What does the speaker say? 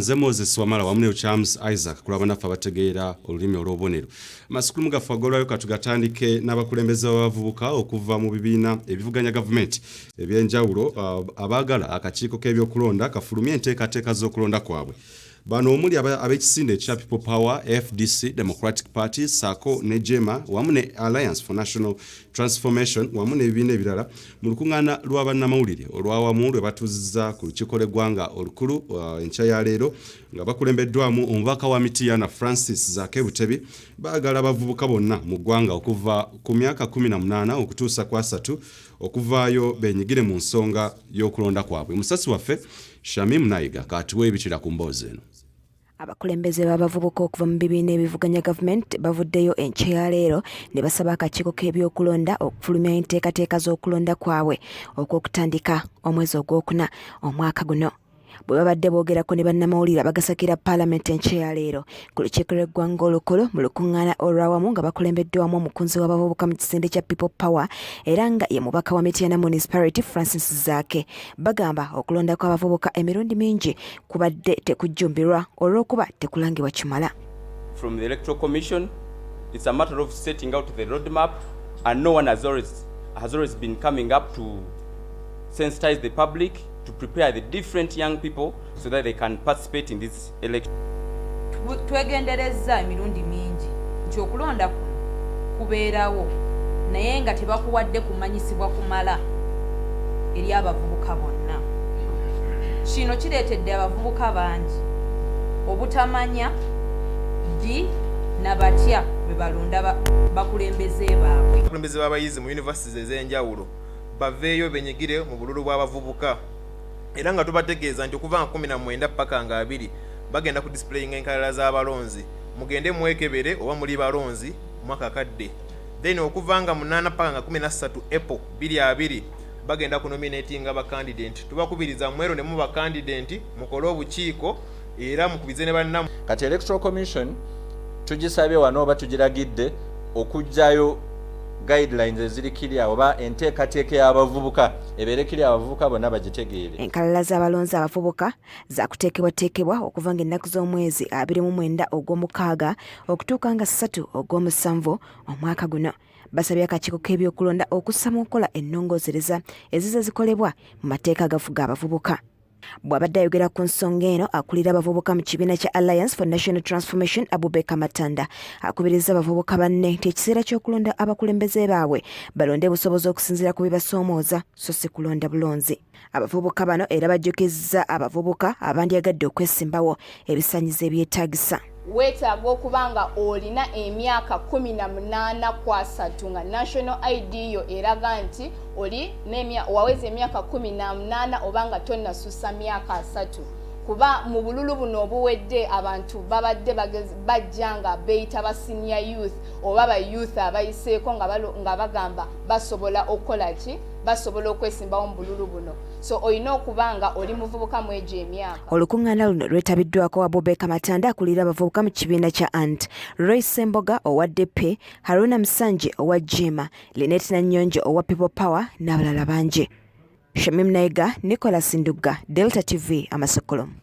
Nze Moses Wamala wamu Charles Isaac kulaba naffe abategeera olulimi olw'obubonero. Amasukulumu gaffe agolwayo katugatandike n'abakulembeze b'abavubuka okuva mu bibiina ebivuganya gavumenti ebyenjawulo abaagala akakiiko k'ebyokulonda kafulumye enteekateeka z'okulonda kwabwe. Bano omuli ab'ekisinde ekya People Power, FDC, Democratic Party, SACO ne JEMA wamu ne Alliance for National Transformation wamu n'ebibiina ebirala mu lukuŋŋaana lwa bannamawulire olwawamu lwe batuuzizza ku lukiiko lw'eggwanga olukulu enkya ya leero nga bakulembeddwamu omubaka wa Mityana Francis Zakebutebi baagala abavubuka bonna mu ggwanga okuva ku myaka 18 okutuusa ku 3 okuvaayo beenyigire mu nsonga y'okulonda kwabwe. Musasi waffe Shamim Naiga katuwe ebitira ku mboozi eno. Abakulembeze b'abavubuka okuva mu bibiina ebivuganya gavumenti bavuddeyo enkya ya leero ne basaba akakiiko k'ebyokulonda okufulumya enteekateeka z'okulonda kwabwe okw'okutandika omwezi ogwokuna omwaka guno. Bwe babadde boogerako ne bannamawulire abagasakira paalamenti enkya ya leero ku lukiiko lw'eggwanga olukulu mu lukuŋŋaana olwawamu nga bakulembeddwamu omukunzi w'abavubuka mu kisinde kya People Power era nga ye mubaka wa Mityana Municipality Francis Zaake. Bagamba okulonda kw'abavubuka emirundi mingi kubadde tekujjumbirwa olw'okuba tekulangibwa kimala. From the Electoral Commission, it's a matter of setting out the roadmap and no one has always been coming up to sensitize the public, to prepare the different young people so that they can participate in this election. Twegenderezza emirundi mingi nti okulonda kubeerawo naye nga tebakuwadde kumanyisibwa kumala eri abavubuka bonna. Kino kireetedde abavubuka bangi obutamanya ddi na batya bwe balonda bakulembeze baabwe. Abakulembeze b'abayizi mu universities ez'enjawulo baveeyo benyigire mu bululu bw'abavubuka era nga tubategeeza nti okuva nga 19 paka nga 2 bagenda ku displaying enkalala z'abalonzi mugende mwekebere oba muli balonzi mwaka kadde. Then okuva nga 8 paka nga 13 April 2020 bagenda ku nominating aba candidate. Tubakubiriza mwero ne mu ba candidate mukole obukiiko era mukubize ne bannamu. Kati Electoral Commission tugisabye wano oba tugiragidde okujjayo guidelines ezirikiri oba enteekateeka y'abavubuka ebeerekiri abavubuka bonna bagitegeere. Enkalala z'abalonzi abavubuka zaakuteekebwateekebwa okuva ng'ennaku z'omwezi 29 ogw'omukaaga okutuuka nga 3 ogw'omusanvu omwaka guno. Basabye akakiiko k'ebyokulonda okussa mu nkola ennongoozereza ezize zikolebwa mu mateeka agafuga abavubuka. Bw'abadde ayogera ku nsonga eno akulira abavubuka mu kibiina kya Alliance for National Transformation Abubeka Matanda akubiriza abavubuka banne nti ekiseera ky'okulonda abakulembeze baabwe balonde busobozi okusinziira ku bibasoomooza so si kulonda bulonzi. Abavubuka bano era bajjukizza abavubuka abandyagadde okwesimbawo ebisaanyizo ebyetaagisa. Weetaaga okubanga olina emyaka 18 kwa 3 nga national ID yo eraga nti oli waweza emyaka 18 obanga tonnasusa myaka 3 kuba mu bululu buno obuwedde abantu babadde bajja nga beyita ba senior youth oba ba youth abayiseeko nga bagamba basobola okukola ki basobola okwesimbawo mu bululu buno. So olina okubanga oli muvubuka mwejo emyaka. Olukuŋŋaana luno lwetabiddwako Abubeka Matanda akulira abavubuka mu kibiina kya ANT, Roy Semboga owa DP, Haruna Msanje owa JEMA, Linet Nanyonjo owa People Power n'abalala bangi. Shamim Naiga, Nicholas Nduga, Delta TV Amasukkulumu.